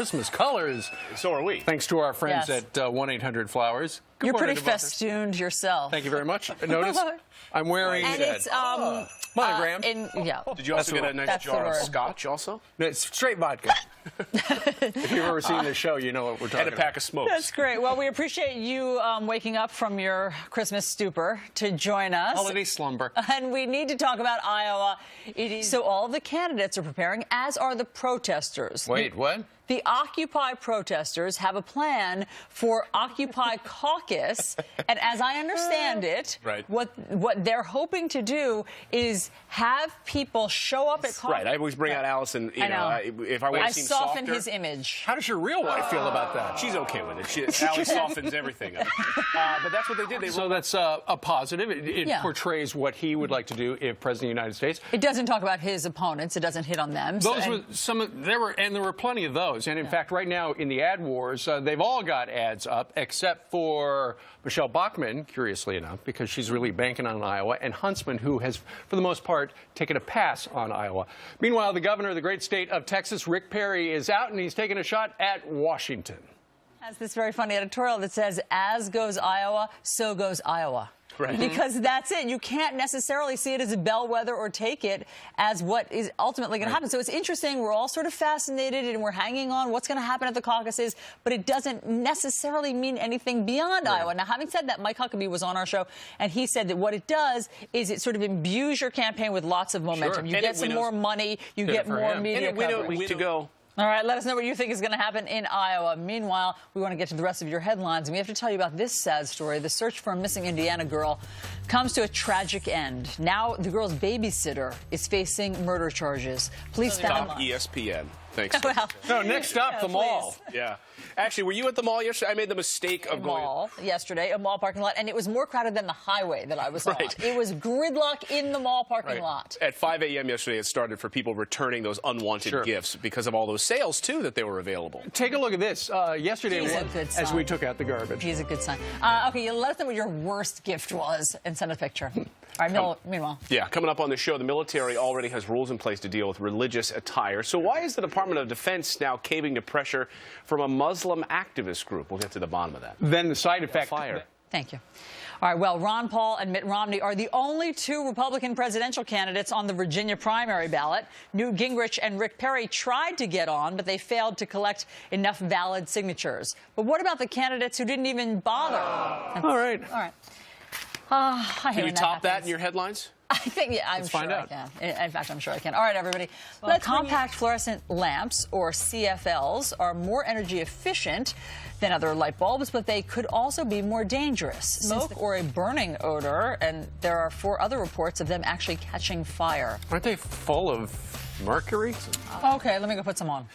Christmas colors. So are we. Thanks to our friends at 1-800-Flowers. You're pretty festooned yourself. Thank you very much. Notice I'm wearing it's monogram. Yeah. Did you also get a nice jar of scotch also? No, it's straight vodka. If you've ever seen this show, you know what we're talking about. And a pack of smokes. That's great. Well, we appreciate you waking up from your Christmas stupor to join us. Holiday slumber. And we need to talk about Iowa. So all the candidates are preparing, as are the protesters. Wait, what? The Occupy protesters have a plan for Occupy Caucus, and as I understand it, what they're hoping to do is have people show up at caucus. Right, I always bring out Alisyn, you know, if I want to seem softer. I soften his image. How does your real wife feel about that? She's okay with it. Allie softens everything. But that's what they did. So that's a positive. It portrays what he would like to do if President of the United States. It doesn't talk about his opponents. It doesn't hit on them. Those were there were plenty of those. And in fact, right now in the ad wars, they've all got ads up except for Michelle Bachmann, curiously enough, because she's really banking on Iowa, and Huntsman, who has, for the most part, taken a pass on Iowa. Meanwhile, the governor of the great state of Texas, Rick Perry, is out, and he's taking a shot at Washington. Has this very funny editorial that says, "As goes Iowa, so goes Iowa." Right. Because that's it. You can't necessarily see it as a bellwether or take it as what is ultimately going to happen. So it's interesting. We're all sort of fascinated and we're hanging on what's going to happen at the caucuses, but it doesn't necessarily mean anything beyond Iowa. Now, having said that, Mike Huckabee was on our show, and he said that what it does is it sort of imbues your campaign with lots of momentum. You get some more money. You get more media coverage. A week to go. All right, let us know what you think is going to happen in Iowa. Meanwhile, we want to get to the rest of your headlines, and we have to tell you about this sad story. The search for a missing Indiana girl comes to a tragic end. Now the girl's babysitter is facing murder charges. Please stand Top by. ESPN. Thanks. Well, no, next stop, the mall. Yeah. Actually, were you at the mall yesterday? I made the mistake of going. A mall parking lot, and it was more crowded than the highway that I was on. It was gridlock in the mall parking lot. At 5 a.m. yesterday, it started for people returning those unwanted gifts because of all those sales, too, that they were available. Take a look at this. Yesterday, as we took out the garbage. He's a good sign. Okay, let us know what your worst gift was and send a picture. All right, meanwhile. Yeah, coming up on the show, the military already has rules in place to deal with religious attire. So why is the Department of Defense now caving to pressure from a Muslim activist group? We'll get to the bottom of that. Then the side effect. Fire. Thank you. All right, well, Ron Paul and Mitt Romney are the only two Republican presidential candidates on the Virginia primary ballot. Newt Gingrich and Rick Perry tried to get on, but they failed to collect enough valid signatures. But what about the candidates who didn't even bother? All right. All right. I hate Can you top that in your headlines? I think, I'm sure I can. In fact, I'm sure I can. All right, everybody. Compact fluorescent lamps, or CFLs, are more energy efficient than other light bulbs, but they could also be more dangerous. Smoke or a burning odor, and there are 4 other reports of them actually catching fire. Aren't they full of mercury? Okay, let me go put some on.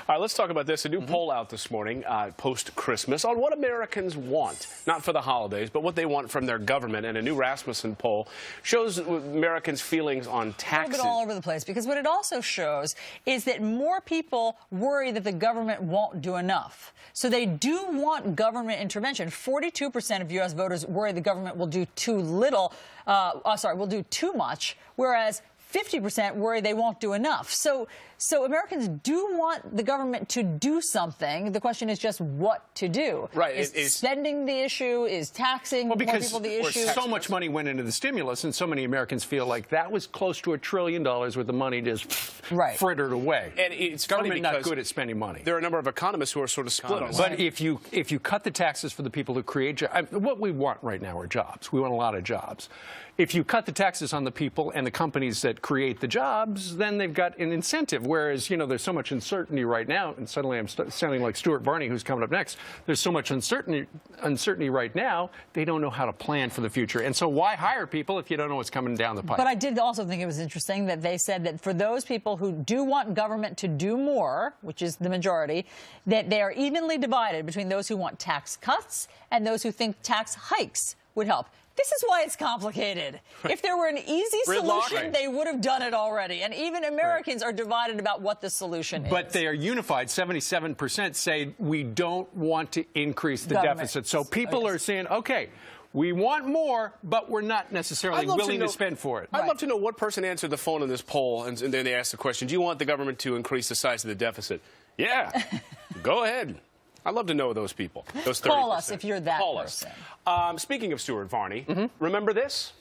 All right, let's talk about this. A new poll out this morning, post-Christmas, on what Americans want, not for the holidays, but what they want from their government. And a new Rasmussen poll shows Americans' feelings on taxes. A little bit all over the place, because what it also shows is that more people worry that the government won't do enough. So they do want government intervention. 42% of U.S. voters worry the government will do too little, will do too much, whereas 50% worry they won't do enough. So Americans do want the government to do something. The question is just what to do. Right. Is spending the issue? Is taxing more people the issue? So much money went into the stimulus, and so many Americans feel like that was close to $1 trillion worth of money just frittered away. And it's government not good at spending money. There are a number of economists who are sort of split on that. But if you cut the taxes for the people who create jobs, what we want right now are jobs. We want a lot of jobs. If you cut the taxes on the people and the companies that create the jobs, then they've got an incentive. Whereas, you know, there's so much uncertainty right now, and suddenly I'm sounding like Stuart Varney, who's coming up next. There's so much uncertainty right now, they don't know how to plan for the future. And so why hire people if you don't know what's coming down the pipe? But I did also think it was interesting that they said that for those people who do want government to do more, which is the majority, that they are evenly divided between those who want tax cuts and those who think tax hikes would help. This is why it's complicated. If there were an easy solution, they would have done it already. And even Americans are divided about what the solution is. But they are unified. 77% say we don't want to increase the deficit. So people are saying, okay, we want more, but we're not necessarily willing to spend for it. I'd love to know what person answered the phone in this poll, and then they asked the question, do you want the government to increase the size of the deficit? Yeah. Go ahead. I'd love to know those people. Those 30%. Call us if you're that Call person. us. Speaking of Stuart Varney, remember this?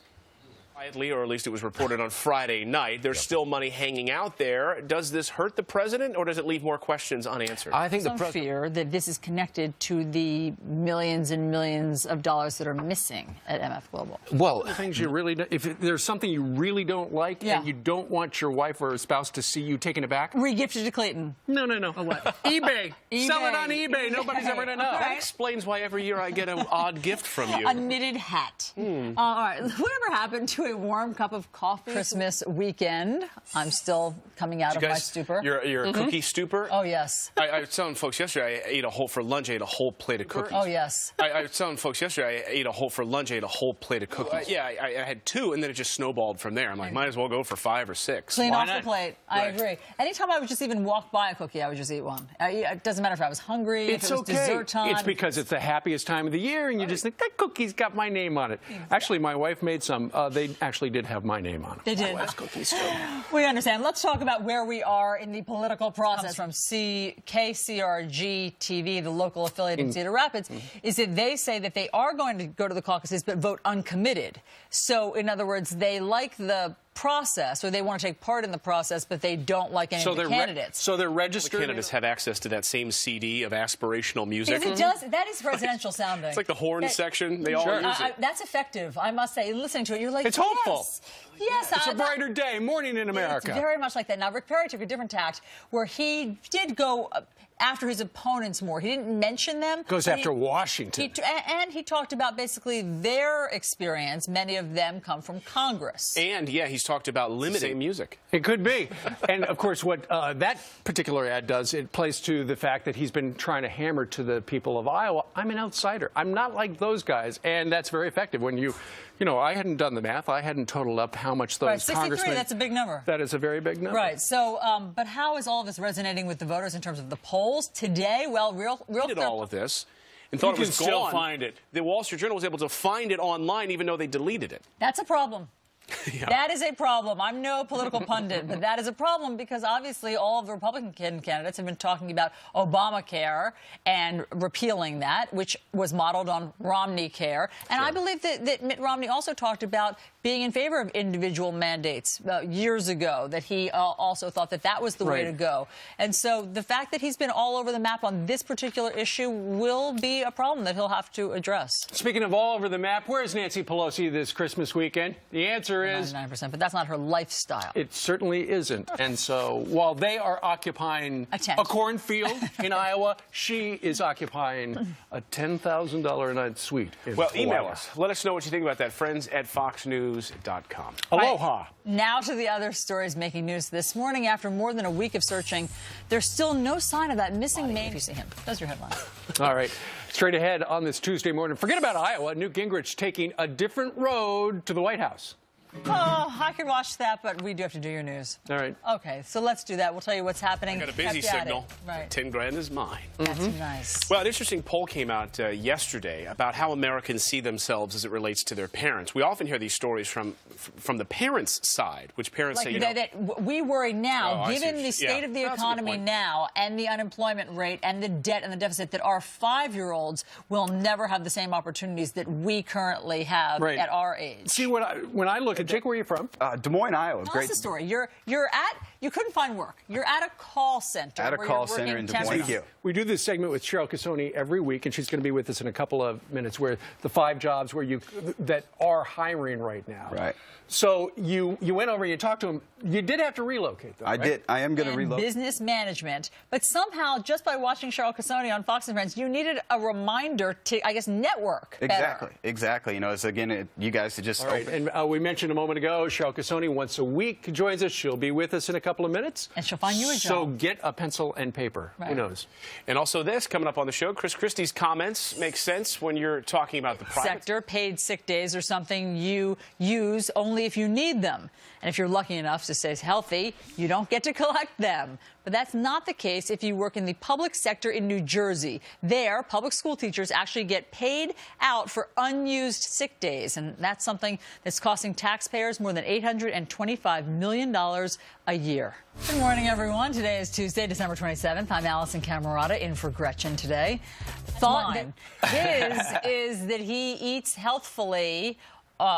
Quietly, or at least it was reported on Friday night, there's still money hanging out there. Does this hurt the president, or does it leave more questions unanswered? I think Some the president. fear that this is connected to the millions and millions of dollars that are missing at MF Global. Well, things you really don't, if there's something you really don't like and you don't want your wife or spouse to see you taken aback. Re-gifted to Clayton. No. What? eBay. Sell it on eBay. Nobody's ever going to know. That explains why every year I get an odd gift from you. A knitted hat. All right. Whatever happened to a warm cup of coffee? Christmas weekend. I'm still coming out of my stupor. Your cookie stupor? Oh, yes. I was telling folks yesterday I ate for lunch, I ate a whole plate of cookies. Oh, yes. I was telling folks yesterday I ate for lunch, I ate a whole plate of cookies. I had 2, and then it just snowballed from there. I'm like, might as well go for 5 or 6. Clean Why off not? the plate. I agree. Anytime I would just even walk by a cookie, I would just eat one. It doesn't matter if I was hungry, It's if it was dessert time. It's because it's the happiest time of the year, and you just think, that cookie's got my name on it. Actually, my wife made some. They actually did have my name on it. They did. We understand. Let's talk about where we are in the political process. From KCRG TV, the local affiliate in Cedar Rapids, is that they say that they are going to go to the caucuses but vote uncommitted. So, in other words, they like the process, or they want to take part in the process, but they don't like any of the candidates. So they're registered. The candidates have access to that same CD of aspirational music. It does. That is presidential sounding. It's like the horn section. They all use it. That's effective, I must say. Listening to it, you're like, it's hopeful. Yes. It's a brighter day, morning in America. It's very much like that. Now, Rick Perry took a different tact, where he did go after his opponents more. He didn't mention them. Goes after Washington. And he talked about basically their experience. Many of them come from Congress. And, he's talked about limiting music. It could be. And, of course, what that particular ad does, it plays to the fact that he's been trying to hammer to the people of Iowa, I'm an outsider. I'm not like those guys. And that's very effective. When you know, I hadn't done the math. I hadn't totaled up how much those 63, congressmen... that's a big number. That is a very big number. Right. So, but how is all of this resonating with the voters in terms of the polls today? Well, real did all of this and thought it was gone. Still find it. The Wall Street Journal was able to find it online, even though they deleted it. That's a problem. That is a problem. I'm no political pundit, but that is a problem because obviously all of the Republican candidates have been talking about Obamacare and repealing that, which was modeled on Romney Care. And I believe that Mitt Romney also talked about being in favor of individual mandates years ago, that he also thought that that was the way to go. And so the fact that he's been all over the map on this particular issue will be a problem that he'll have to address. Speaking of all over the map, where's Nancy Pelosi this Christmas weekend? The answer is 99%, but that's not her lifestyle. It certainly isn't. And so while they are occupying a cornfield in Iowa, she is occupying a $10,000 a night suite in Well, Hawaii. email us. Let us know what you think about that. friends@foxnews.com. Aloha. Now to the other stories making news this morning. After more than a week of searching, there's still no sign of that missing man. If you see him, that's your headline. All right. Straight ahead on this Tuesday morning. Forget about Iowa. Newt Gingrich taking a different road to the White House. Oh, I could watch that, but we do have to do your news. All right. Okay, so let's do that. We'll tell you what's happening. I got a busy signal. Right. 10 grand is mine. That's nice. Well, an interesting poll came out yesterday about how Americans see themselves as it relates to their parents. We often hear these stories from the parents' side, which parents say, that we worry now, given the state of the That's a good economy point. now and the unemployment rate and the debt and the deficit, that our 5-year-olds will never have the same opportunities that we currently have at our age. See, when I look at Jake, where are you from? Des Moines, Iowa. Tell us the story. You couldn't find work. You're at a call center. At a call center in Des Moines. Thank you. We do this segment with Cheryl Casoni every week, and she's going to be with us in a couple of minutes, where the 5 jobs that are hiring right now. Right. So you went over and you talked to him. You did have to relocate, though, I did. I am going to relocate. Business management. But somehow, just by watching Cheryl Casoni on Fox and Friends, you needed a reminder to, I guess, network better. Exactly. You know, it's again, you guys just... All right. And we mentioned a moment ago, Cheryl Casoni once a week joins us. She'll be with us in a couple of minutes. And she'll find you a job. So get a pencil and paper. Right. Who knows? And also this, coming up on the show, Chris Christie's comments make sense when you're talking about the private sector. Paid sick days are something you use only if you need them. And if you're lucky enough to stay healthy, you don't get to collect them. But that's not the case if you work in the public sector in New Jersey. There, public school teachers actually get paid out for unused sick days, and that's something that's costing taxpayers more than $825 million a year. Good morning, everyone. Today is Tuesday, December 27th. I'm Alisyn Camerota, in for Gretchen today. Thought that is that he eats healthfully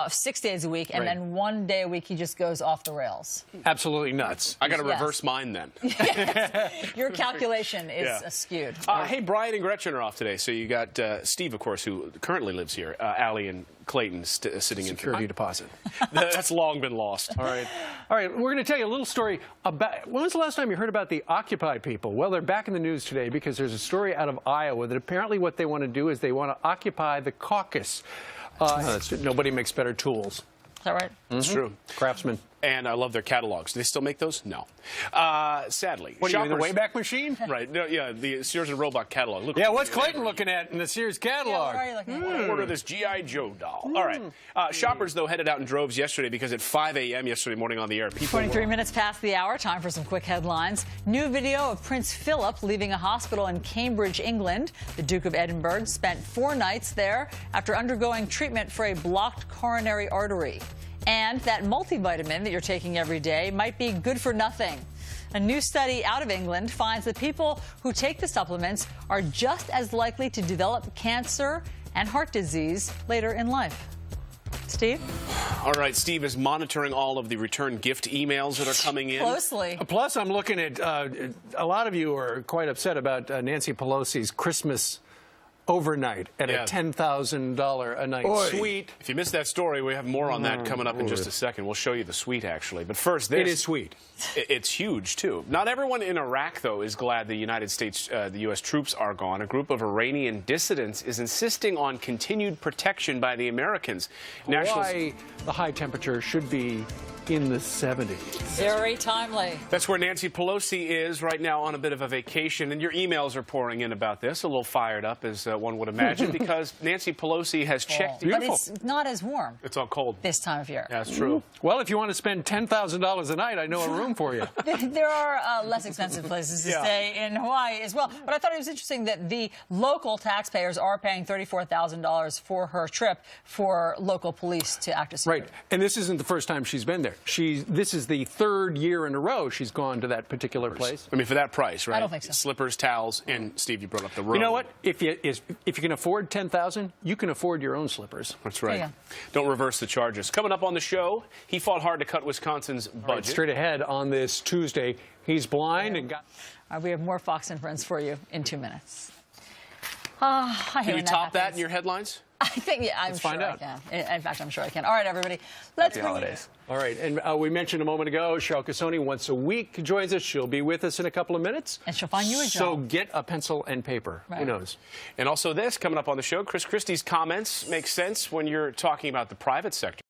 6 days a week, and then 1 day a week he just goes off the rails. Absolutely nuts. I got to reverse mine then. Your calculation is skewed. Hey, Brian and Gretchen are off today, so you got Steve, of course, who currently lives here. Allie and Clayton sitting in security deposit. That's long been lost. All right. We're going to tell you a little story about. When was the last time you heard about the Occupy people? Well, they're back in the news today because there's a story out of Iowa that apparently what they want to do is they want to occupy the caucus. Nobody makes better tools. Is that right? It's true. Craftsman. And I love their catalogs. Do they still make those? No. Sadly. What, the Wayback Machine? Right. No, yeah, the Sears and Roebuck catalog. Look, what's Clayton looking at in the Sears catalog? Yeah, what are you looking at? Order this G.I. Joe doll. All right. Shoppers, though, headed out in droves yesterday because at 5 a.m. yesterday morning on the air, people 23 minutes past the hour. Time for some quick headlines. New video of Prince Philip leaving a hospital in Cambridge, England. The Duke of Edinburgh spent 4 nights there after undergoing treatment for a blocked coronary artery. And that multivitamin that you're taking every day might be good for nothing. A new study out of England finds that people who take the supplements are just as likely to develop cancer and heart disease later in life. Steve? All right, Steve is monitoring all of the return gift emails that are coming in. Closely. Plus, I'm looking at a lot of you are quite upset about Nancy Pelosi's Christmas overnight at a $10,000 a night suite. If you missed that story, we have more on that coming up in just a second. We'll show you the suite, actually. But first, this. It is sweet. It's huge, too. Not everyone in Iraq, though, is glad the United States, the U.S. troops are gone. A group of Iranian dissidents is insisting on continued protection by the Americans. Why the high temperature should be in the 70s. Very timely. That's where Nancy Pelosi is right now on a bit of a vacation, and your emails are pouring in about this, a little fired up, as one would imagine, because Nancy Pelosi has checked. But it's not as warm. It's all cold. This time of year. That's true. Well, if you want to spend $10,000 a night, I know a room for you. There are less expensive places to stay in Hawaii as well. But I thought it was interesting that the local taxpayers are paying $34,000 for her trip for local police to act as security. Right. And this isn't the first time she's been there. This is the 3rd year in a row she's gone to that particular place. I mean, for that price, right? I don't think so. Slippers, towels, and Steve, you brought up the room. You know what? If you can afford $10,000, you can afford your own slippers. That's right. Yeah. Don't reverse the charges. Coming up on the show, he fought hard to cut Wisconsin's budget. Right, straight ahead on this Tuesday, he's blind and got... We have more Fox and Friends for you in 2 minutes. Can you top that in your headlines? I think, I'm sure I can. In fact, I'm sure I can. All right, everybody. Let's bring holidays. All right, and we mentioned a moment ago, Cheryl Casoni once a week joins us. She'll be with us in a couple of minutes. And she'll find you a job. So get a pencil and paper. Right. Who knows? And also this, coming up on the show, Chris Christie's comments make sense when you're talking about the private sector.